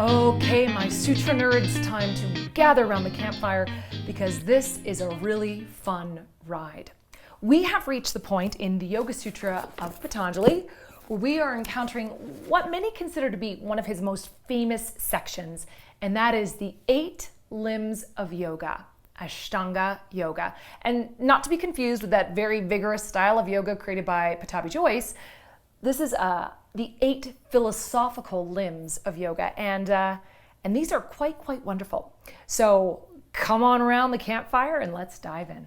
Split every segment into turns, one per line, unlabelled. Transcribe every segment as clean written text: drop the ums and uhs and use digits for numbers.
Okay, my sutra nerds, time to gather around the campfire because this is a really fun ride. We have reached the point in the Yoga Sutra of Patanjali where we are encountering what many consider to be one of his most famous sections, and that is the 8 limbs of yoga, Ashtanga Yoga. And not to be confused with that very vigorous style of yoga created by Pattabhi Jois, this is the 8 philosophical limbs of yoga, and these are quite wonderful. So come on around the campfire and let's dive in.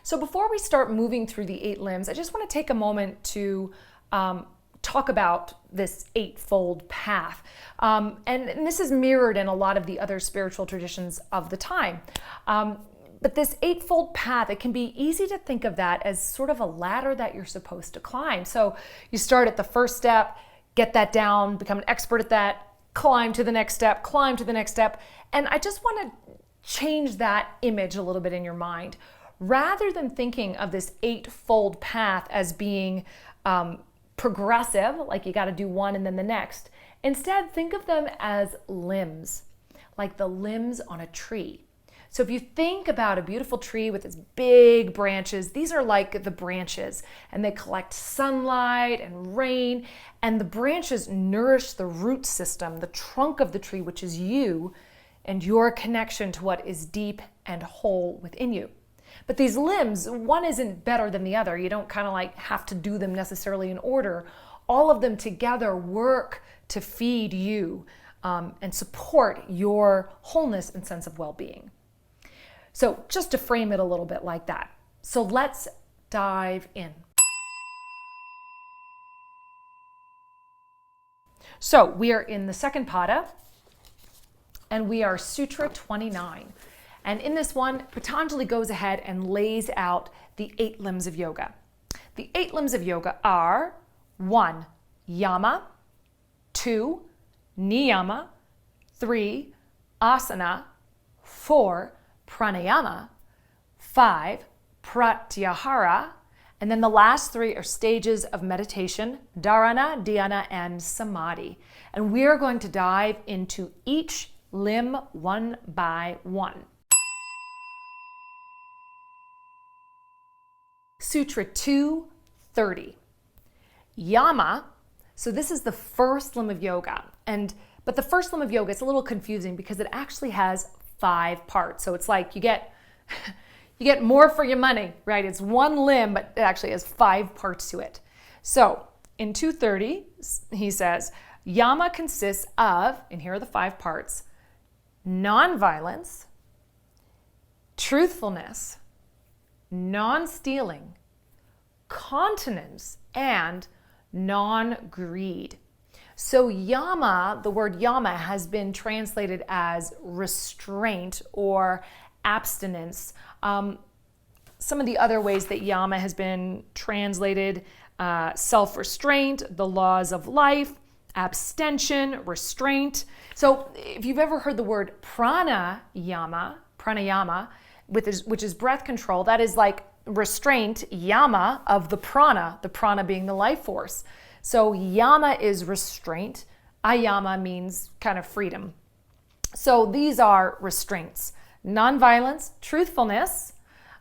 So before we start moving through the 8 limbs, I just want to take a moment to talk about this 8-fold path. And this is mirrored in a lot of the other spiritual traditions of the time. But this 8-fold path, it can be easy to think of that as sort of a ladder that you're supposed to climb. So you start at the first step, get that down, become an expert at that, climb to the next step, climb to the next step. And I just want to change that image a little bit in your mind. Rather than thinking of this 8-fold path as being progressive, like you got to do one and then the next, instead think of them as limbs, like the limbs on a tree. So if you think about a beautiful tree with its big branches, these are like the branches, and they collect sunlight and rain, and the branches nourish the root system, the trunk of the tree, which is you and your connection to what is deep and whole within you. But these limbs, one isn't better than the other. You don't kind of like have to do them necessarily in order. All of them together work to feed you and support your wholeness and sense of well-being. So just to frame it a little bit like that. So let's dive in. So we are in the second pada, and we are Sutra 29. And in this one, Patanjali goes ahead and lays out the 8 limbs of yoga. The 8 limbs of yoga are 1. Yama, 2. Niyama, 3. Asana, 4. Pranayama, 5. Pratyahara, and then the last 3 are stages of meditation, dharana, dhyana, and samadhi. And we are going to dive into each limb one by one. Sutra 230. Yama, so this is the first limb of yoga. But the first limb of yoga is a little confusing because it actually has 5 parts. So it's like you get more for your money, right? It's one limb, but it actually has 5 parts to it. So in 230, he says, Yama consists of, and here are the 5 parts, nonviolence, truthfulness, non-stealing, continence, and non-greed. So yama, the word yama, has been translated as restraint or abstinence. Some of the other ways that yama has been translated, self-restraint, the laws of life, abstention, restraint. So if you've ever heard the word pranayama, which is breath control, that is like restraint, yama, of the prana being the life force. So yama is restraint, ayama means kind of freedom. So these are restraints: nonviolence, truthfulness,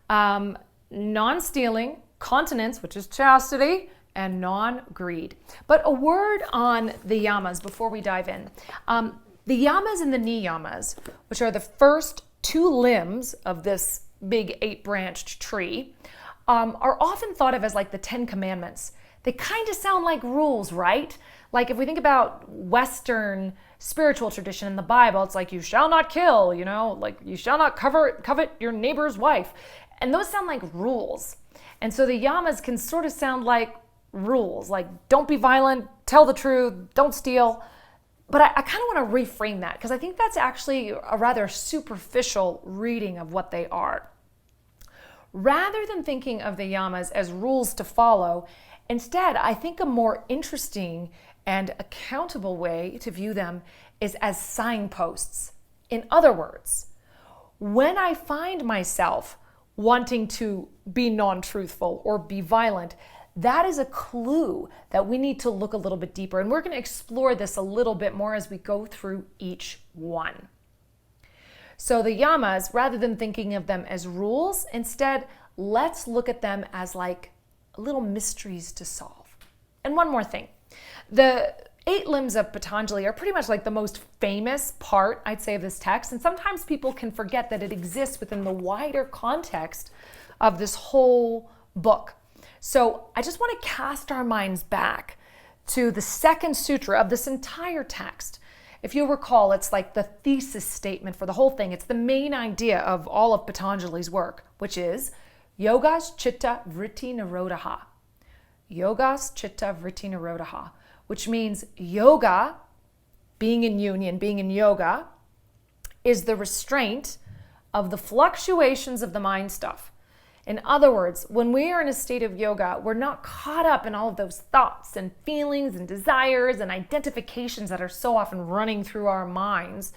non-stealing, continence, which is chastity, and non-greed. But a word on the yamas before we dive in. The yamas and the niyamas, which are the first 2 limbs of this big 8-branched tree, are often thought of as like the 10 commandments. They kind of sound like rules, right? Like if we think about Western spiritual tradition in the Bible, it's like you shall not kill, like you shall not covet your neighbor's wife. And those sound like rules. And so the yamas can sort of sound like rules, like don't be violent, tell the truth, don't steal. But I kind of want to reframe that because I think that's actually a rather superficial reading of what they are. Rather than thinking of the yamas as rules to follow, instead, I think a more interesting and accountable way to view them is as signposts. In other words, when I find myself wanting to be non-truthful or be violent, that is a clue that we need to look a little bit deeper. And we're going to explore this a little bit more as we go through each one. So the yamas, rather than thinking of them as rules, instead, let's look at them as like little mysteries to solve. And one more thing. The 8 limbs of Patanjali are pretty much like the most famous part, I'd say, of this text. And sometimes people can forget that it exists within the wider context of this whole book. So I just want to cast our minds back to the second sutra of this entire text. If you'll recall, it's like the thesis statement for the whole thing. It's the main idea of all of Patanjali's work, which is Yogas Chitta Vritti Nirodha. Yogas Chitta Vritti Nirodha, which means yoga, being in union, being in yoga, is the restraint of the fluctuations of the mind stuff. In other words, when we are in a state of yoga, we're not caught up in all of those thoughts and feelings and desires and identifications that are so often running through our minds.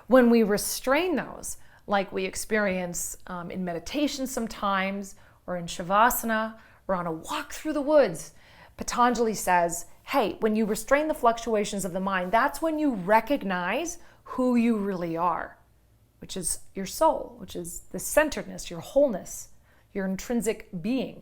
When we restrain those, like we experience in meditation sometimes, or in Shavasana, or on a walk through the woods, Patanjali says, hey, when you restrain the fluctuations of the mind, that's when you recognize who you really are, which is your soul, which is the centeredness, your wholeness, your intrinsic being.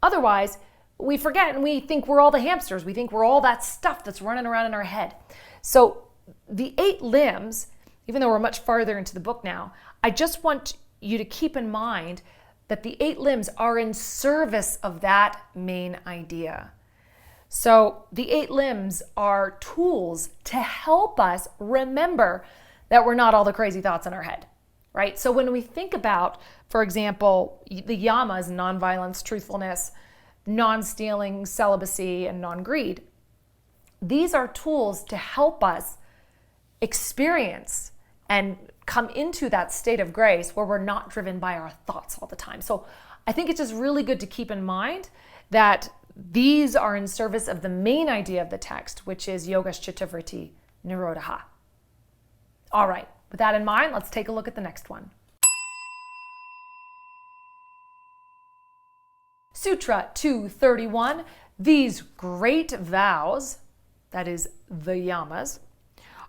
Otherwise, we forget and we think we're all the hamsters. We think we're all that stuff that's running around in our head. So the 8 limbs, even though we're much farther into the book now, I just want you to keep in mind that the 8 limbs are in service of that main idea. So the 8 limbs are tools to help us remember that we're not all the crazy thoughts in our head, right? So when we think about, for example, the yamas, nonviolence, truthfulness, non-stealing, celibacy, and non-greed, these are tools to help us experience and come into that state of grace where we're not driven by our thoughts all the time. So I think it's just really good to keep in mind that these are in service of the main idea of the text, which is Yogas Chitta Vritti Nirodha. All right, with that in mind, let's take a look at the next one. Sutra 231, these great vows, that is the yamas,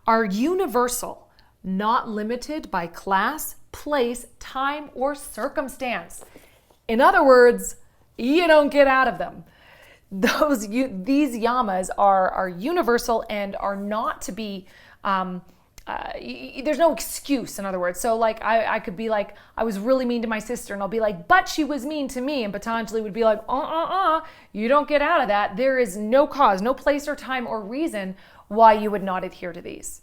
are universal, not limited by class, place, time, or circumstance. In other words, you don't get out of them. These yamas are universal and are not to be, there's no excuse, in other words. So like I could be like, I was really mean to my sister, and I'll be like, but she was mean to me. And Patanjali would be like, you don't get out of that. There is no cause, no place or time or reason why you would not adhere to these.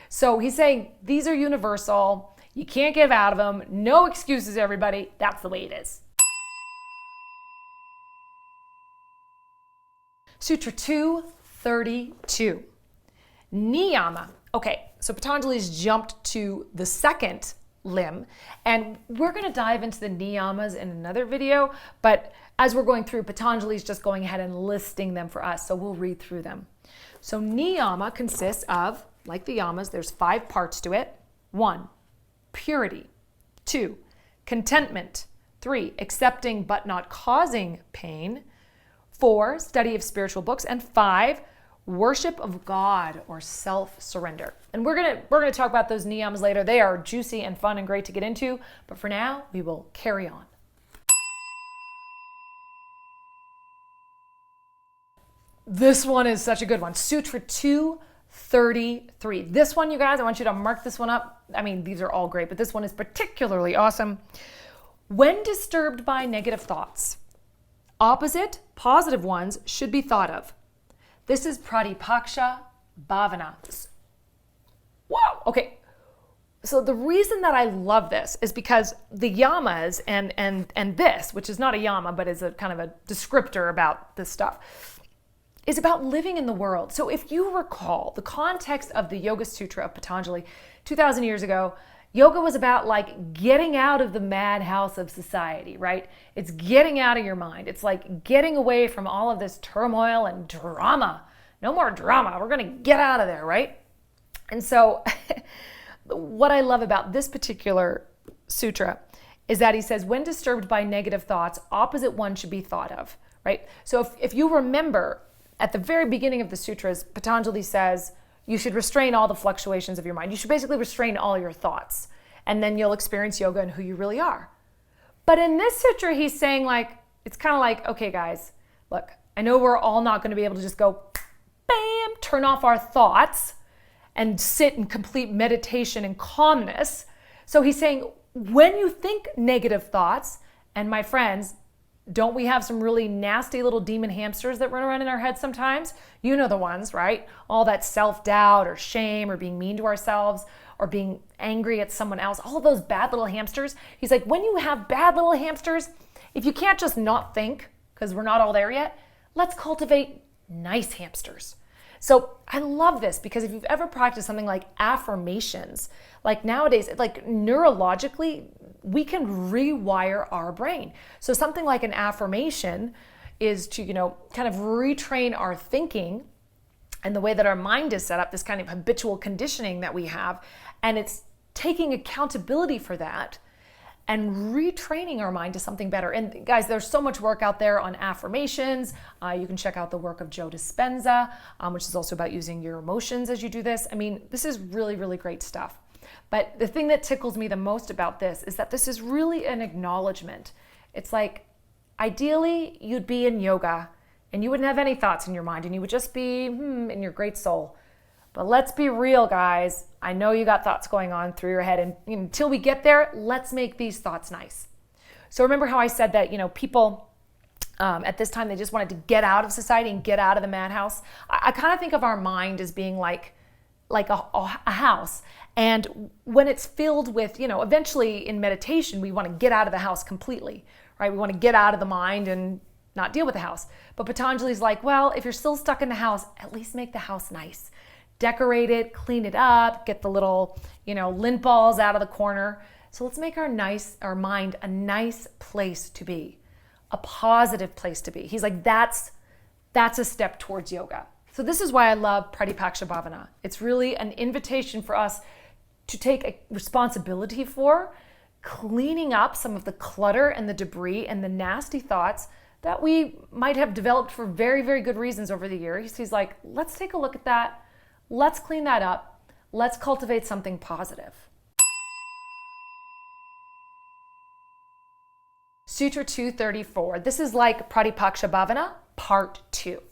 So he's saying these are universal. You can't get out of them. No excuses, everybody. That's the way it is. Sutra 232, Niyama. Okay, so Patanjali's jumped to the second limb, and we're going to dive into the niyamas in another video, but as we're going through, Patanjali's just going ahead and listing them for us, so we'll read through them. So niyama consists of, like the yamas, there's 5 parts to it. 1, purity. 2, contentment. 3, accepting but not causing pain. 4, study of spiritual books. And 5, worship of God or self-surrender. And we're gonna talk about those niyamas later. They are juicy and fun and great to get into, but for now, we will carry on. This one is such a good one. Sutra 233. This one, you guys, I want you to mark this one up. I mean, these are all great, but this one is particularly awesome. When disturbed by negative thoughts, opposite, positive ones should be thought of. This is Pratipaksha Bhavana. Wow, okay. So the reason that I love this is because the yamas and this, which is not a yama, but is a kind of a descriptor about this stuff, is about living in the world. So if you recall the context of the Yoga Sutra of Patanjali 2,000 years ago, yoga was about like getting out of the madhouse of society, right? It's getting out of your mind. It's like getting away from all of this turmoil and drama. No more drama. We're going to get out of there, right? And so what I love about this particular sutra is that he says, when disturbed by negative thoughts, opposite one should be thought of, right? So if you remember, at the very beginning of the sutras, Patanjali says, you should restrain all the fluctuations of your mind. You should basically restrain all your thoughts, and then you'll experience yoga and who you really are. But in this sutra, he's saying it's kind of like, okay, guys, look, I know we're all not going to be able to just go, bam, turn off our thoughts and sit in complete meditation and calmness. So he's saying, when you think negative thoughts, and my friends, don't we have some really nasty little demon hamsters that run around in our heads sometimes? You know the ones, right? All that self-doubt or shame or being mean to ourselves or being angry at someone else, all of those bad little hamsters. He's like, when you have bad little hamsters, if you can't just not think, because we're not all there yet, let's cultivate nice hamsters. So I love this because if you've ever practiced something like affirmations, like nowadays, like neurologically, we can rewire our brain. So something like an affirmation is to, kind of retrain our thinking and the way that our mind is set up, this kind of habitual conditioning that we have. And it's taking accountability for that and retraining our mind to something better. And guys, there's so much work out there on affirmations. You can check out the work of Joe Dispenza, which is also about using your emotions as you do this. I mean, this is really, really great stuff. But the thing that tickles me the most about this is that this is really an acknowledgement. It's like, ideally, you'd be in yoga and you wouldn't have any thoughts in your mind and you would just be in your great soul. But let's be real, guys. I know you got thoughts going on through your head, and until we get there, let's make these thoughts nice. So remember how I said that, people at this time, they just wanted to get out of society and get out of the madhouse. I kind of think of our mind as being like a house. And when it's filled with, eventually in meditation, we want to get out of the house completely, right? We want to get out of the mind and not deal with the house. But Patanjali's like, well, if you're still stuck in the house, at least make the house nice. Decorate it, clean it up, get the little, lint balls out of the corner. So let's make our mind a nice place to be, a positive place to be. He's like, that's a step towards yoga. So this is why I love Pratipaksha Bhavana. It's really an invitation for us to take a responsibility for cleaning up some of the clutter and the debris and the nasty thoughts that we might have developed for very, very good reasons over the years. He's like, let's take a look at that. Let's clean that up. Let's cultivate something positive. Sutra 234. This is like Pratipaksha Bhavana, part 2.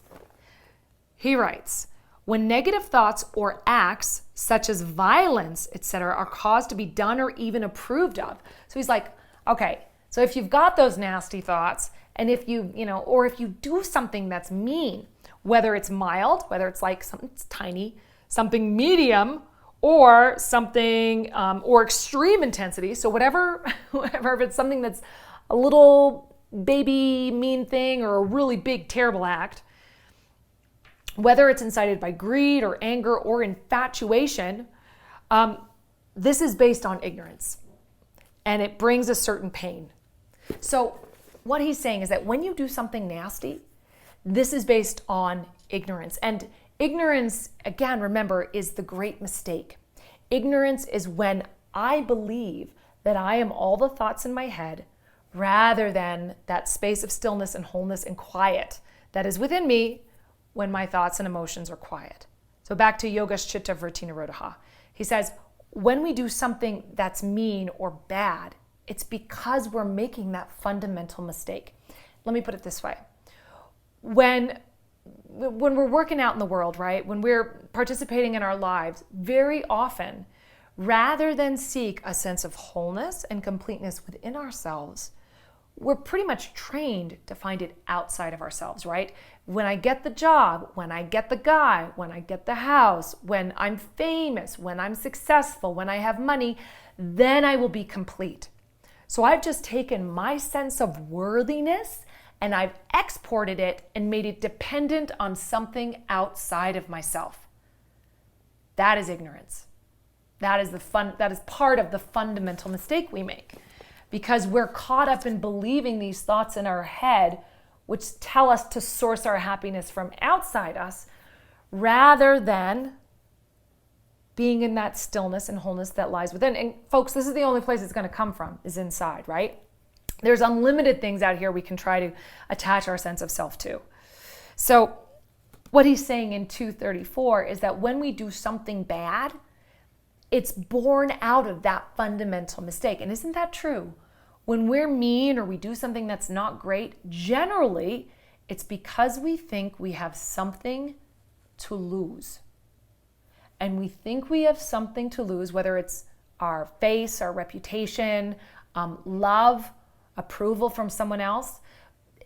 He writes, when negative thoughts or acts such as violence, etc., are caused to be done or even approved of. So he's like, okay, so if you've got those nasty thoughts, and if you, or if you do something that's mean, whether it's mild, whether it's like something tiny, something medium, or something, or extreme intensity. So whatever, if it's something that's a little baby mean thing or a really big, terrible act, whether it's incited by greed or anger or infatuation, this is based on ignorance, and it brings a certain pain. So what he's saying is that when you do something nasty, this is based on ignorance. And ignorance, again, remember, is the great mistake. Ignorance is when I believe that I am all the thoughts in my head rather than that space of stillness and wholeness and quiet that is within me when my thoughts and emotions are quiet. So back to Yogas Chitta Vritti Nirodha. He says, when we do something that's mean or bad, it's because we're making that fundamental mistake. Let me put it this way. When we're working out in the world, right? When we're participating in our lives, very often, rather than seek a sense of wholeness and completeness within ourselves, we're pretty much trained to find it outside of ourselves, right? When I get the job, when I get the guy, when I get the house, when I'm famous, when I'm successful, when I have money, then I will be complete. So I've just taken my sense of worthiness and I've exported it and made it dependent on something outside of myself. That is ignorance. That is part of the fundamental mistake we make, because we're caught up in believing these thoughts in our head, which tell us to source our happiness from outside us, rather than being in that stillness and wholeness that lies within. And folks, this is the only place it's going to come from, is inside, right? There's unlimited things out here we can try to attach our sense of self to. So what he's saying in 234 is that when we do something bad, it's born out of that fundamental mistake. And isn't that true? When we're mean or we do something that's not great, generally, it's because we think we have something to lose. And we think we have something to lose, whether it's our face, our reputation, love, approval from someone else.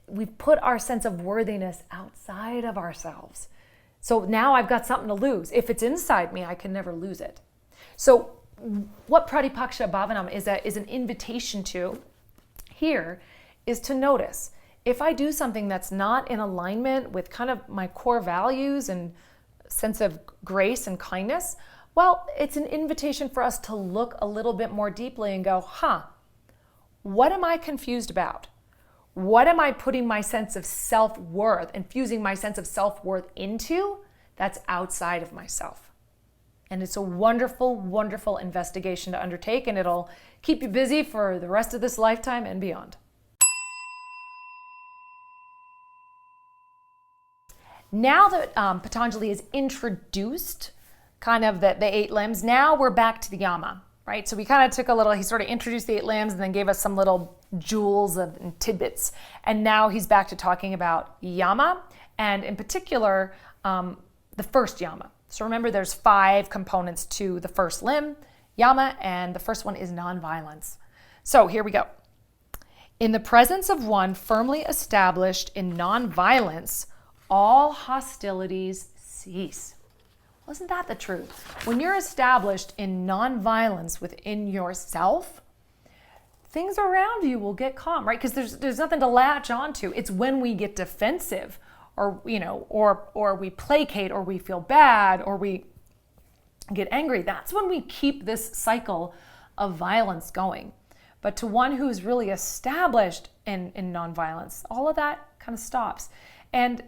We've put our sense of worthiness outside of ourselves. So now I've got something to lose. If it's inside me, I can never lose it. So what Pratipaksha Bhavanam is an invitation to here is to notice if I do something that's not in alignment with kind of my core values and sense of grace and kindness, well, it's an invitation for us to look a little bit more deeply and go, what am I confused about? What am I putting my sense of self-worth, infusing my sense of self-worth into that's outside of myself? And it's a wonderful, wonderful investigation to undertake, and it'll keep you busy for the rest of this lifetime and beyond. Now that Patanjali has introduced kind of the 8 limbs, now we're back to the yama, right? So we kind of took he sort of introduced the 8 limbs and then gave us some little jewels and tidbits. And now he's back to talking about yama, and in particular, the first yama. So remember, there's 5 components to the first limb, yama, and the first one is nonviolence. So here we go. In the presence of one firmly established in nonviolence, all hostilities cease. Wasn't that the truth? When you're established in nonviolence within yourself, things around you will get calm, right? Because there's nothing to latch onto. It's when we get defensive, or we placate, or we feel bad, or we get angry. That's when we keep this cycle of violence going. But to one who's really established in nonviolence, all of that kind of stops. And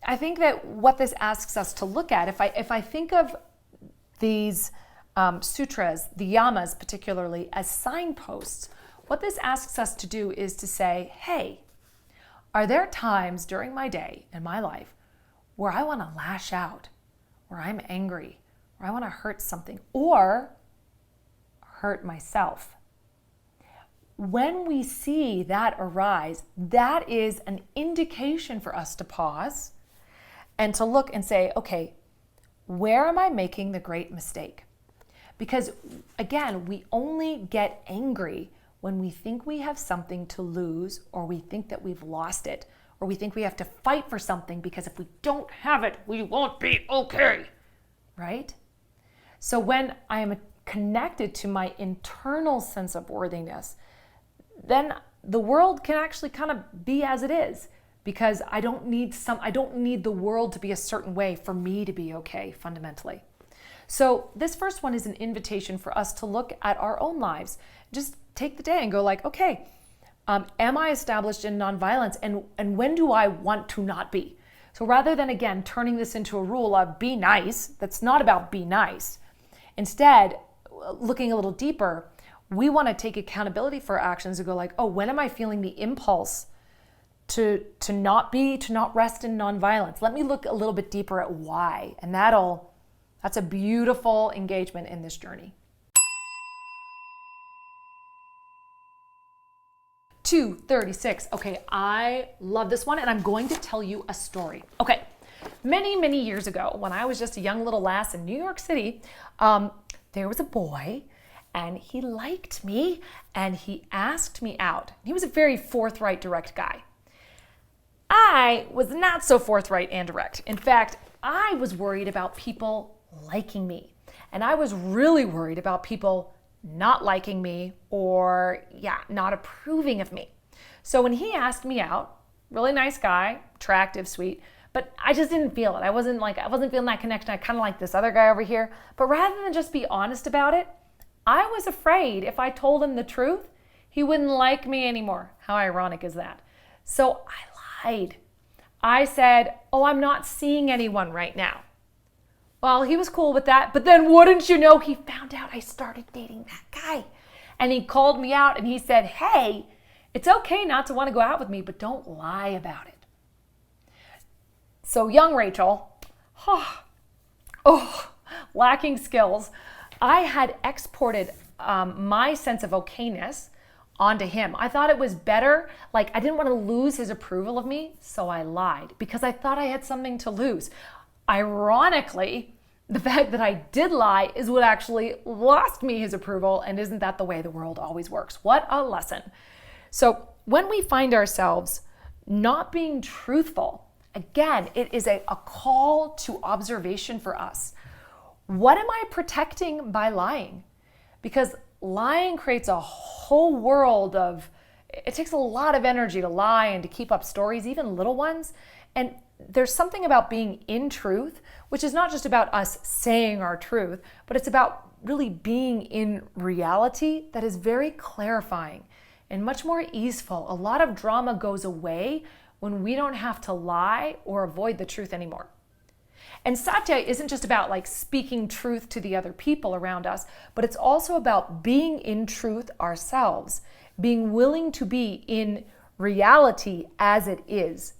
I think that what this asks us to look at, if I think of these sutras, the yamas particularly, as signposts, what this asks us to do is to say, hey, are there times during my day and my life where I want to lash out, where I'm angry, where I want to hurt something, or hurt myself? When we see that arise, that is an indication for us to pause and to look and say, okay, where am I making the great mistake? Because again, we only get angry when we think we have something to lose, or we think that we've lost it, or we think we have to fight for something because if we don't have it, we won't be okay, right? So when I am connected to my internal sense of worthiness, then the world can actually kind of be as it is, because I don't need the world to be a certain way for me to be okay fundamentally. So this first one is an invitation for us to look at our own lives. Just take the day and go like, okay, am I established in nonviolence, and when do I want to not be? So rather than, again, turning this into a rule of be nice, that's not about be nice. Instead, looking a little deeper, we want to take accountability for our actions and go like, oh, when am I feeling the impulse to not rest in nonviolence? Let me look a little bit deeper at why. And that's a beautiful engagement in this journey. 236. Okay, I love this one, and I'm going to tell you a story. Okay, many, many years ago, when I was just a young little lass in New York City, there was a boy, and he liked me, and he asked me out. He was a very forthright, direct guy. I was not so forthright and direct. In fact, I was worried about people liking me, and I was really worried about people not liking me or not approving of me. So when he asked me out, really nice guy, attractive, sweet, but I just didn't feel it. I wasn't feeling that connection. I kind of like this other guy over here. But rather than just be honest about it, I was afraid if I told him the truth, he wouldn't like me anymore. How ironic is that? So I lied. I said, oh, I'm not seeing anyone right now. Well, he was cool with that. But then wouldn't you know, he found out I started dating that guy. And he called me out and he said, hey, it's okay not to want to go out with me, but don't lie about it. So young Rachel, lacking skills, I had exported my sense of okayness onto him. I thought it was better, like I didn't want to lose his approval of me, so I lied because I thought I had something to lose. Ironically, the fact that I did lie is what actually lost me his approval, and isn't that the way the world always works? What a lesson. So when we find ourselves not being truthful, again, it is a call to observation for us. What am I protecting by lying? Because lying creates a whole world of, it takes a lot of energy to lie and to keep up stories, even little ones. And there's something about being in truth, which is not just about us saying our truth, but it's about really being in reality that is very clarifying and much more easeful. A lot of drama goes away when we don't have to lie or avoid the truth anymore. And Satya isn't just about like speaking truth to the other people around us, but it's also about being in truth ourselves, being willing to be in reality as it is.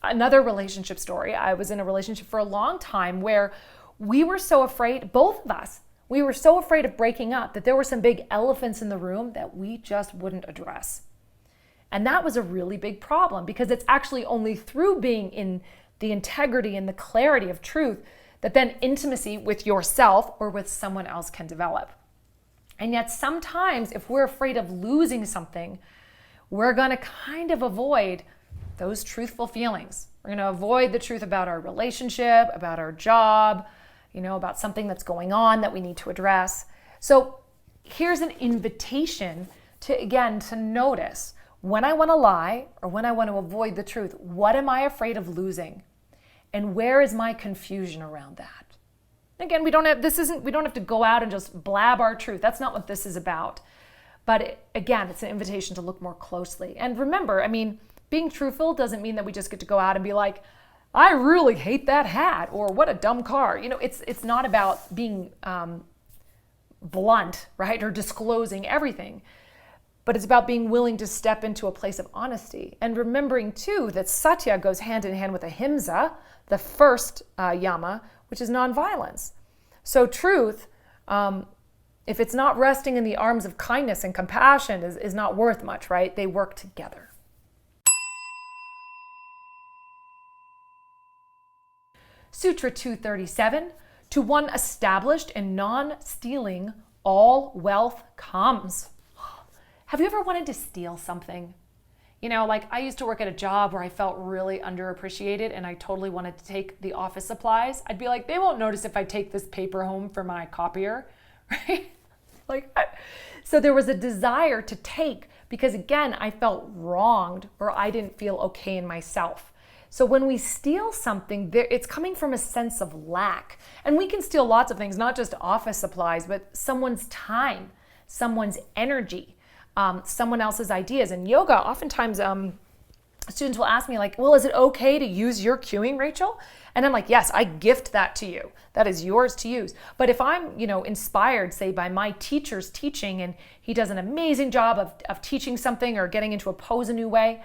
Another relationship story, I was in a relationship for a long time where we were so afraid, both of us, we were so afraid of breaking up that there were some big elephants in the room that we just wouldn't address. And that was a really big problem because it's actually only through being in the integrity and the clarity of truth that then intimacy with yourself or with someone else can develop. And yet sometimes if we're afraid of losing something, we're going to kind of avoid those truthful feelings. We're going to avoid the truth about our relationship, about our job, about something that's going on that we need to address. So here's an invitation to notice when I want to lie or when I want to avoid the truth, what am I afraid of losing? And where is my confusion around that? Again, we don't have to go out and just blab our truth. That's not what this is about. But again, it's an invitation to look more closely. And remember, being truthful doesn't mean that we just get to go out and be like, I really hate that hat, or what a dumb car. It's not about being blunt, right? Or disclosing everything. But it's about being willing to step into a place of honesty. And remembering too that Satya goes hand in hand with ahimsa, the first yama, which is nonviolence. So truth, if it's not resting in the arms of kindness and compassion, is not worth much, right? They work together. Sutra 237, to one established and non-stealing, all wealth comes. Have you ever wanted to steal something? I used to work at a job where I felt really underappreciated and I totally wanted to take the office supplies. I'd be like, they won't notice if I take this paper home for my copier, right? So there was a desire to take because again, I felt wronged or I didn't feel okay in myself. So when we steal something, it's coming from a sense of lack. And we can steal lots of things, not just office supplies, but someone's time, someone's energy, someone else's ideas. In yoga, oftentimes students will ask me well, is it okay to use your cueing, Rachel? And I'm like, yes, I gift that to you. That is yours to use. But if I'm, inspired, say, by my teacher's teaching, and he does an amazing job of teaching something or getting into a pose a new way,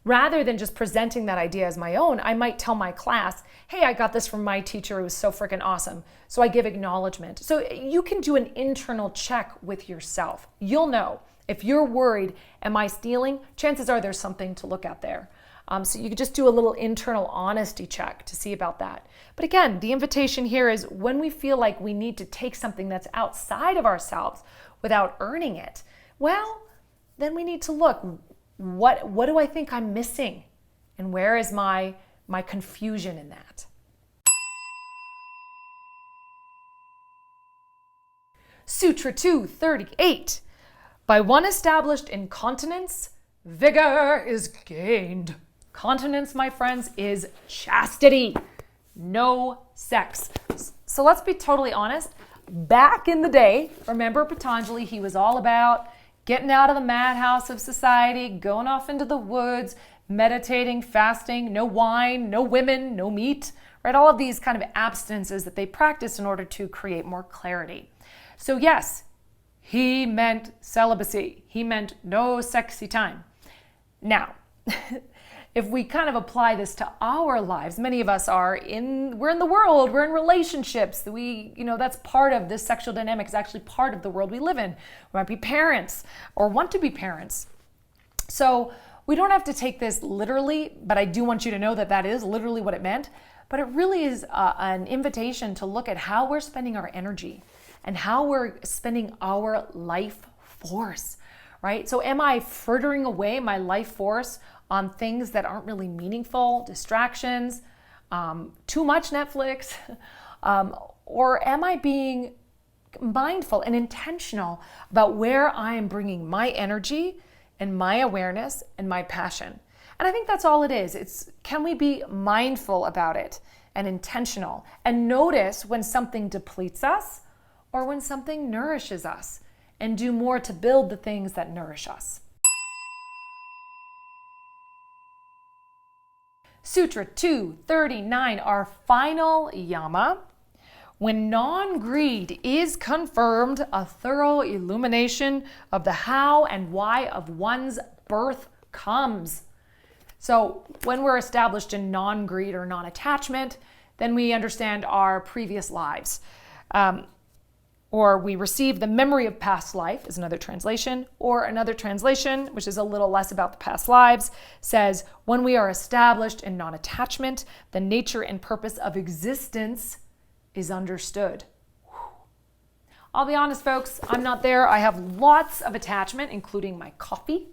rather than just presenting that idea as my own, I might tell my class, hey, I got this from my teacher. It was so freaking awesome. So I give acknowledgement. So you can do an internal check with yourself. You'll know. If you're worried, am I stealing? Chances are there's something to look at there. So you could just do a little internal honesty check to see about that. But again, the invitation here is when we feel like we need to take something that's outside of ourselves without earning it, well, then we need to look, what do I think I'm missing? And where is my confusion in that? Sutra 238. By one established in continence, vigor is gained. Continence, my friends, is chastity, no sex. So let's be totally honest. Back in the day, remember Patanjali, he was all about getting out of the madhouse of society, going off into the woods, meditating, fasting, no wine, no women, no meat, right? All of these kind of abstinences that they practice in order to create more clarity. So yes, he meant celibacy. He meant no sexy time. Now, if we kind of apply this to our lives, many of us we're in the world, we're in relationships. That's part of this sexual dynamic is actually part of the world we live in. We might be parents or want to be parents. So we don't have to take this literally, but I do want you to know that that is literally what it meant. But it really is an invitation to look at how we're spending our energy and how we're spending our life force, right? So am I frittering away my life force on things that aren't really meaningful, distractions, too much Netflix, or am I being mindful and intentional about where I am bringing my energy and my awareness and my passion? And I think that's all it is. It's, can we be mindful about it and intentional and notice when something depletes us or when something nourishes us, and do more to build the things that nourish us. Sutra 239, our final yama. When non-greed is confirmed, a thorough illumination of the how and why of one's birth comes. So when we're established in non-greed or non-attachment, then we understand our previous lives. Or we receive the memory of past life is another translation, or another translation, which is a little less about the past lives, says, when we are established in non-attachment, the nature and purpose of existence is understood. I'll be honest, folks, I'm not there. I have lots of attachment, including my coffee.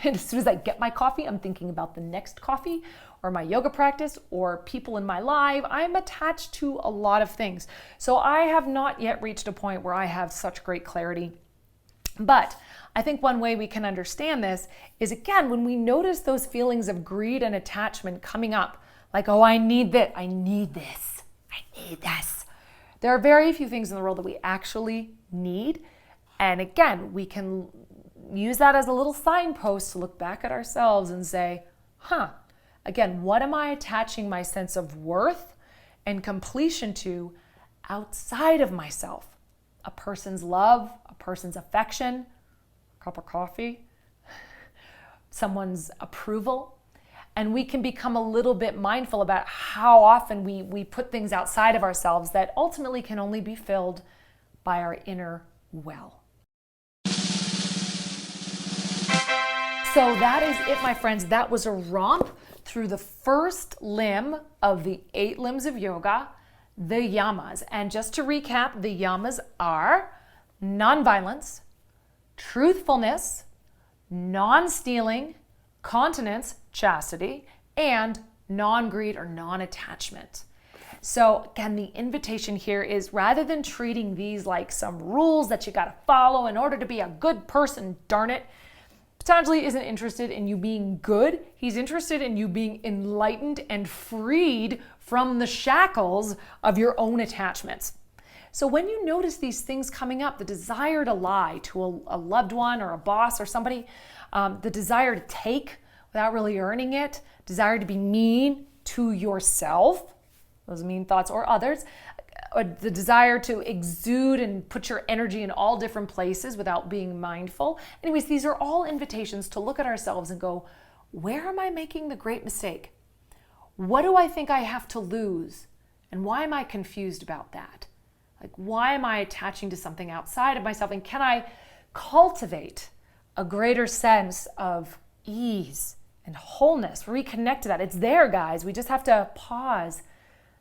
And as soon as I get my coffee, I'm thinking about the next coffee or my yoga practice or people in my life. I'm attached to a lot of things. So I have not yet reached a point where I have such great clarity. But I think one way we can understand this is, again, when we notice those feelings of greed and attachment coming up, like, oh, I need this, I need this, I need this. There are very few things in the world that we actually need. And again, we can use that as a little signpost to look back at ourselves and say, again, what am I attaching my sense of worth and completion to outside of myself? A person's love, a person's affection, a cup of coffee, someone's approval. And we can become a little bit mindful about how often we put things outside of ourselves that ultimately can only be filled by our inner well. So that is it, my friends. That was a romp through the first limb of the 8 limbs of yoga, the yamas. And just to recap, the yamas are nonviolence, truthfulness, non-stealing, continence, chastity, and non-greed or non-attachment. So again, the invitation here is, rather than treating these like some rules that you got to follow in order to be a good person, darn it, Patanjali isn't interested in you being good. He's interested in you being enlightened and freed from the shackles of your own attachments. So when you notice these things coming up, the desire to lie to a loved one or a boss or somebody, the desire to take without really earning it, desire to be mean to yourself, those mean thoughts, or others, or the desire to exude and put your energy in all different places without being mindful. Anyways, these are all invitations to look at ourselves and go, where am I making the great mistake? What do I think I have to lose? And why am I confused about that? Like, why am I attaching to something outside of myself? And can I cultivate a greater sense of ease and wholeness? Reconnect to that. It's there, guys. We just have to pause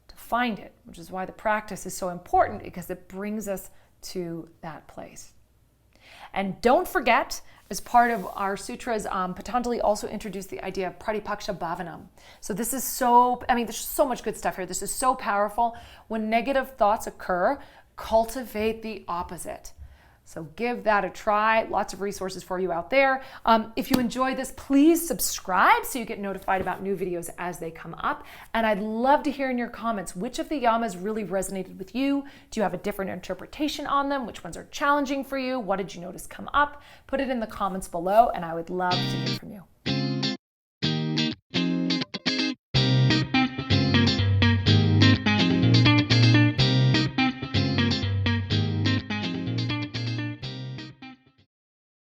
to find it, which is why the practice is so important, because it brings us to that place. And don't forget, as part of our sutras, Patanjali also introduced the idea of Pratipaksha Bhavanam. So this is there's so much good stuff here. This is so powerful. When negative thoughts occur, cultivate the opposite. So give that a try. Lots of resources for you out there. If you enjoy this, please subscribe so you get notified about new videos as they come up. And I'd love to hear in your comments, which of the yamas really resonated with you? Do you have a different interpretation on them? Which ones are challenging for you? What did you notice come up? Put it in the comments below, and I would love to hear from you.